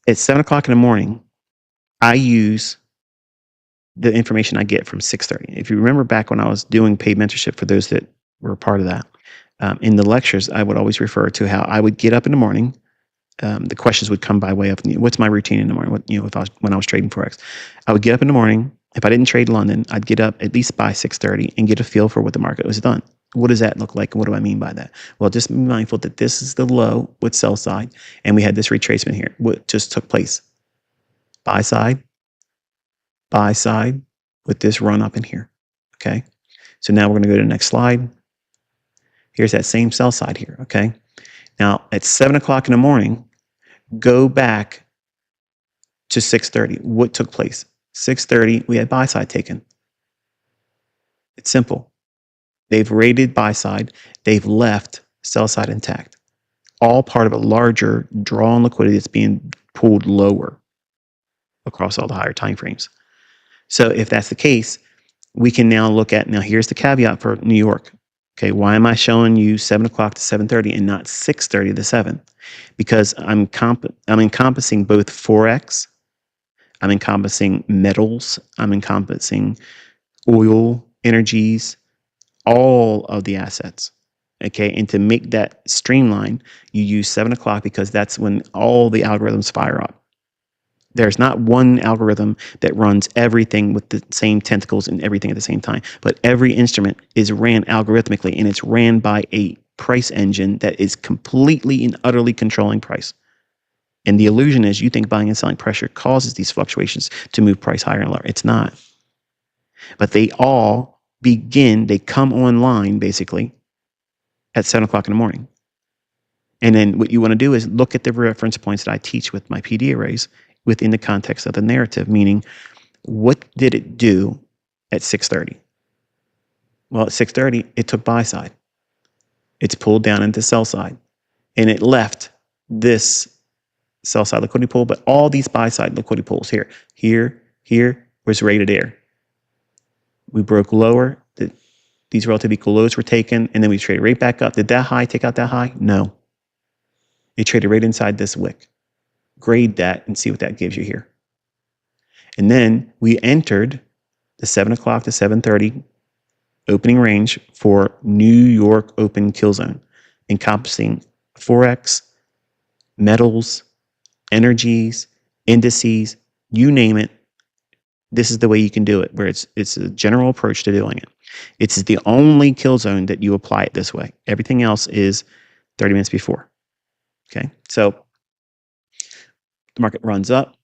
At 7 o'clock in the morning, I use the information I get from 6:30. If you remember back when I was doing paid mentorship, for those that were a part of that, in the lectures, I would always refer to how I would get up in the morning. The questions would come by way of, what's my routine in the morning? If when I was trading forex, I would get up in the morning. If I didn't trade London, I'd get up at least by 6:30 and get a feel for what the market was done. What does that look like, and what do I mean by that? Well, just be mindful that this is the low with sell side, and we had this retracement here. What just took place? Buy side, buy side, with this run up in here. Okay, so now we're going to go to the next slide. Here's that same sell side here. Okay, now at 7 o'clock in the morning, go back to 6:30. What took place? 6:30, we had buy side taken. It's simple. They've rated buy side. They've left sell side intact. All part of a larger draw on liquidity that's being pulled lower across all the higher time frames. So if that's the case, we can now look at, now here's the caveat for New York. Okay, why am I showing you 7 o'clock to 7:30 and not 6:30 to 7? Because I'm encompassing both Forex, I'm encompassing metals, I'm encompassing oil, energies, all of the assets. Okay, and to make that streamline, you use 7 o'clock because that's when all the algorithms fire up. There's not one algorithm that runs everything with the same tentacles and everything at the same time, but every instrument is ran algorithmically, and it's ran by a price engine that is completely and utterly controlling price. And the illusion is you think buying and selling pressure causes these fluctuations to move price higher and lower. It's not. But they all they come online basically at 7 o'clock in the morning. And then what you want to do is look at the reference points that I teach with my PD arrays within the context of the narrative, meaning what did it do at 6:30? Well, at 6:30, it took buy side. It's pulled down into sell side, and it left this sell side liquidity pool, but all these buy side liquidity pools here was rated air. We broke lower. These relative equal lows were taken, and then we traded right back up. Did that high take out that high? No. It traded right inside this wick. Grade that and see what that gives you here. And then we entered the 7 o'clock to 7:30 opening range for New York open kill zone, encompassing Forex, metals, energies, indices, you name it. This is the way you can do it, where it's a general approach to doing it. It's the only kill zone that you apply it this way. Everything else is 30 minutes before. Okay, so the market runs up,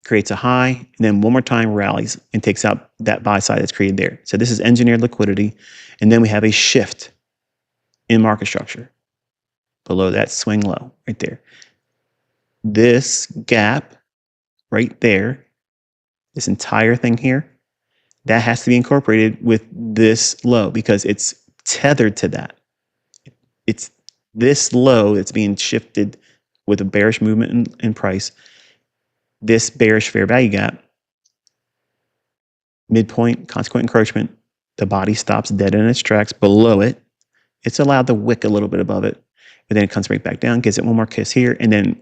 creates a high, and then one more time rallies and takes out that buy side that's created there. So this is engineered liquidity, and then we have a shift in market structure below that swing low right there. This gap right there, this entire thing here, that has to be incorporated with this low because it's tethered to that. It's this low that's being shifted with a bearish movement in price. This bearish fair value gap, midpoint, consequent encroachment, the body stops dead in its tracks below it. It's allowed to wick a little bit above it, but then it comes right back down, gives it one more kiss here, and then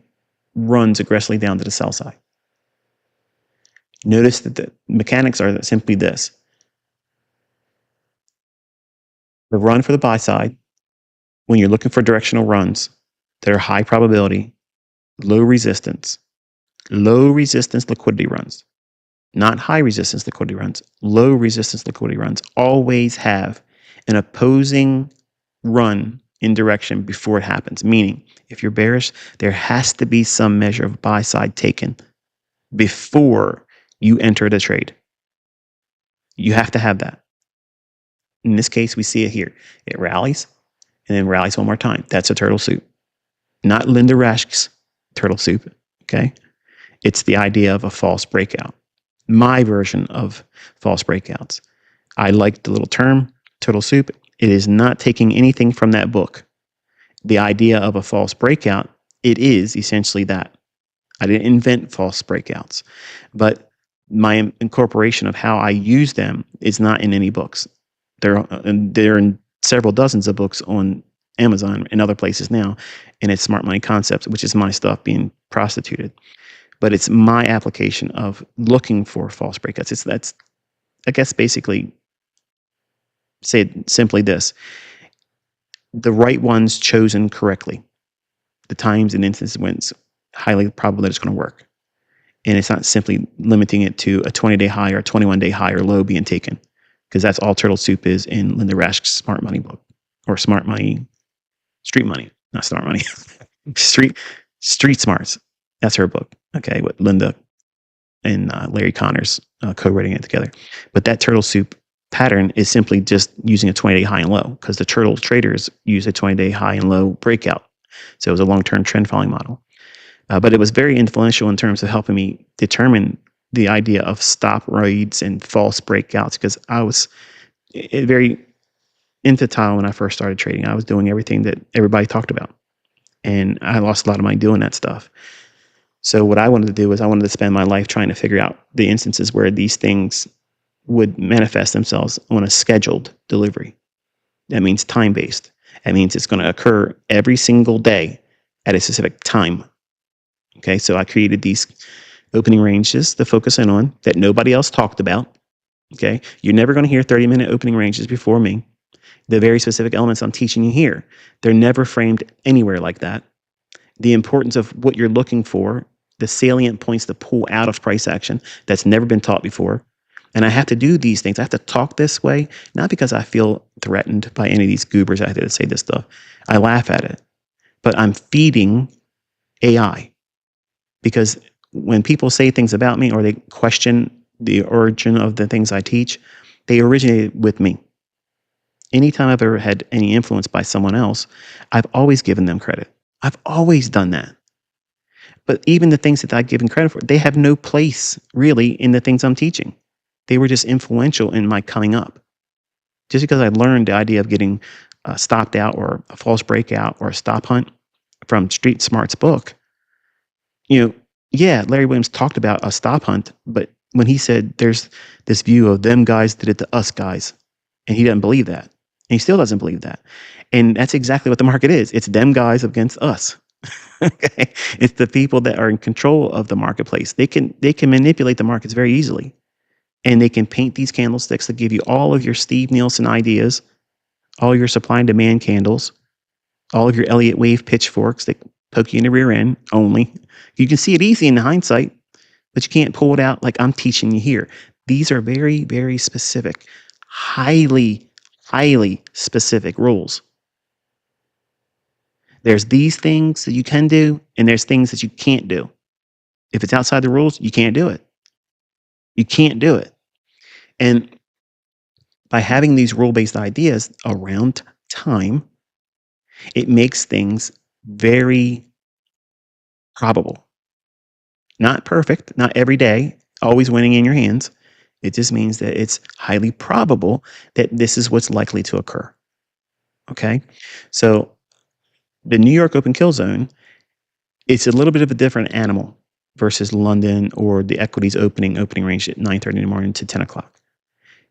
runs aggressively down to the sell side. Notice that the mechanics are simply this. The run for the buy side, when you're looking for directional runs that are high probability, low resistance liquidity runs, not high resistance liquidity runs, low resistance liquidity runs always have an opposing run in direction before it happens. Meaning, if you're bearish, there has to be some measure of buy side taken before you enter the trade. You have to have that. In this case, we see it here. It rallies and then rallies one more time. That's a turtle soup. Not Linda Raschke's turtle soup, okay? It's the idea of a false breakout. My version of false breakouts. I like the little term, turtle soup. It is not taking anything from that book. The idea of a false breakout, it is essentially that. I didn't invent false breakouts, but my incorporation of how I use them is not in any books. They're in several dozens of books on Amazon and other places now, and it's smart money concepts, which is my stuff being prostituted. But it's my application of looking for false breakouts. That's, I guess, basically say simply this: the right ones chosen correctly, the times and instances when it's highly probable that it's going to work. And it's not simply limiting it to a 20-day high or a 21-day high or low being taken, because that's all Turtle Soup is in Linda Rasch's Smart Money book, or Smart Money, Street Money, not Smart Money, Street Smarts. That's her book. Okay, with Linda and Larry Connors co-writing it together. But that Turtle Soup pattern is simply just using a 20-day high and low, because the turtle traders use a 20-day high and low breakout. So it was a long-term trend following model. But it was very influential in terms of helping me determine the idea of stop reads and false breakouts, because I was very infantile when I first started trading. I was doing everything that everybody talked about, and I lost a lot of money doing that stuff. So what I wanted to do was I wanted to spend my life trying to figure out the instances where these things would manifest themselves on a scheduled delivery. That means time-based. That means it's going to occur every single day at a specific time. Okay, so I created these opening ranges to focus in on that nobody else talked about. Okay, you're never going to hear 30-minute opening ranges before me. The very specific elements I'm teaching you here, they're never framed anywhere like that. The importance of what you're looking for, the salient points to pull out of price action, that's never been taught before. And I have to do these things. I have to talk this way, not because I feel threatened by any of these goobers out there that say this stuff. I laugh at it. But I'm feeding AI. Because when people say things about me or they question the origin of the things I teach, they originated with me. Anytime I've ever had any influence by someone else, I've always given them credit. I've always done that. But even the things that I've given credit for, they have no place really in the things I'm teaching. They were just influential in my coming up. Just because I learned the idea of getting stopped out or a false breakout or a stop hunt from Street Smart's book, yeah, Larry Williams talked about a stop hunt, but when he said there's this view of them guys did it to us guys, and he doesn't believe that. And he still doesn't believe that. And that's exactly what the market is. It's them guys against us. Okay? It's the people that are in control of the marketplace. They can manipulate the markets very easily. And they can paint these candlesticks to give you all of your Steve Nielsen ideas, all your supply and demand candles, all of your Elliott wave pitchforks that poke you in the rear end only. You can see it easy in hindsight, but you can't pull it out like I'm teaching you here. These are very, very specific, highly, highly specific rules. There's these things that you can do, and there's things that you can't do. If it's outside the rules, you can't do it. You can't do it. And by having these rule-based ideas around time, it makes things very probable. Not perfect, not every day, always winning in your hands. It just means that it's highly probable that this is what's likely to occur. Okay? So the New York open kill zone, it's a little bit of a different animal versus London or the equities opening range at 9:30 in the morning to 10 o'clock.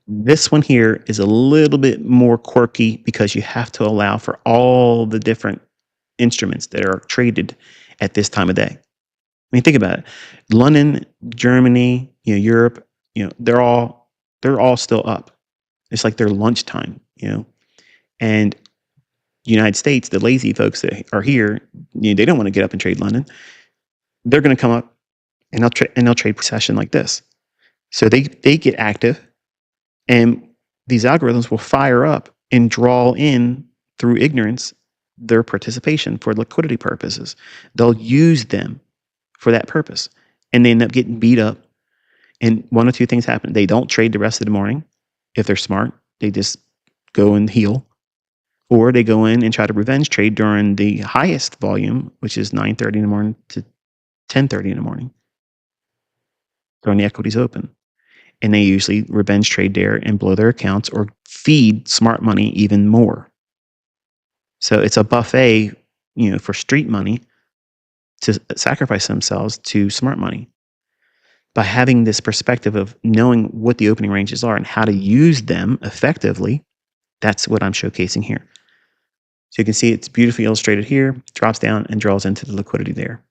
This one here is a little bit more quirky because you have to allow for all the different instruments that are traded at this time of day. I mean, think about it. London, Germany, Europe, they're all still up. It's like their lunchtime, and United States, the lazy folks that are here, they don't want to get up and trade London. They're going to come up and they'll trade session like this. So they get active, and these algorithms will fire up and draw in through ignorance their participation for liquidity purposes. They'll use them for that purpose, and they end up getting beat up. And one of two things happen: they don't trade the rest of the morning. If they're smart, they just go and heal. Or they go in and try to revenge trade during the highest volume, which is 9:30 in the morning to 10:30 in the morning, during the equities open. And they usually revenge trade there and blow their accounts or feed smart money even more. So it's a buffet, for street money to sacrifice themselves to smart money. By having this perspective of knowing what the opening ranges are and how to use them effectively, that's what I'm showcasing here. So you can see it's beautifully illustrated here, drops down and draws into the liquidity there.